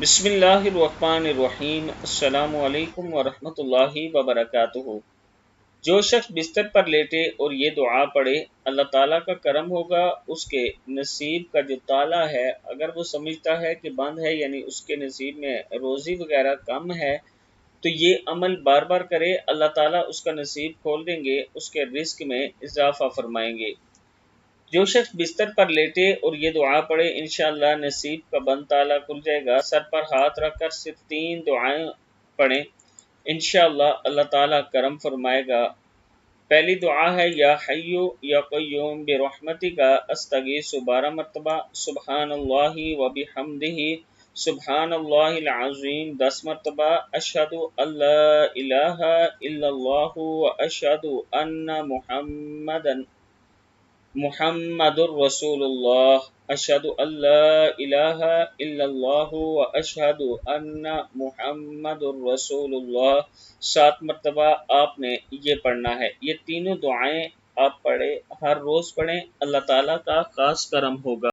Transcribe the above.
بسم اللہ الرحمن الرحیم۔ السلام علیکم ورحمۃ اللہ وبرکاتہ۔ جو شخص بستر پر لیٹے اور یہ دعا پڑھے، اللہ تعالیٰ کا کرم ہوگا، اس کے نصیب کا جو تالا ہے، اگر وہ سمجھتا ہے کہ بند ہے، یعنی اس کے نصیب میں روزی وغیرہ کم ہے، تو یہ عمل بار بار کرے، اللہ تعالیٰ اس کا نصیب کھول دیں گے، اس کے رزق میں اضافہ فرمائیں گے۔ جو شخص بستر پر لیٹے اور یہ دعا پڑھے، انشاءاللہ نصیب کا بند تالا کھل جائے گا۔ سر پر ہاتھ رکھ کر صرف 3 دعائیں پڑھیں، انشاءاللہ اللہ تعالیٰ کرم فرمائے گا۔ پہلی دعا ہے یا حیو یا قیوم برحمتک استغیث، 12 مرتبہ، سبحان اللہ و بحمدہ سبحان اللہ العظیم 10 مرتبہ، اشہد ان لا الہ الا اللہ و اشہد ان محمد الرسول اللہ، اشہد ان لا الہ الا اللہ و اشہد ان محمد الرسول اللہ 7 مرتبہ آپ نے یہ پڑھنا ہے۔ یہ تینوں دعائیں آپ پڑھیں، ہر روز پڑھیں، اللہ تعالیٰ کا خاص کرم ہوگا۔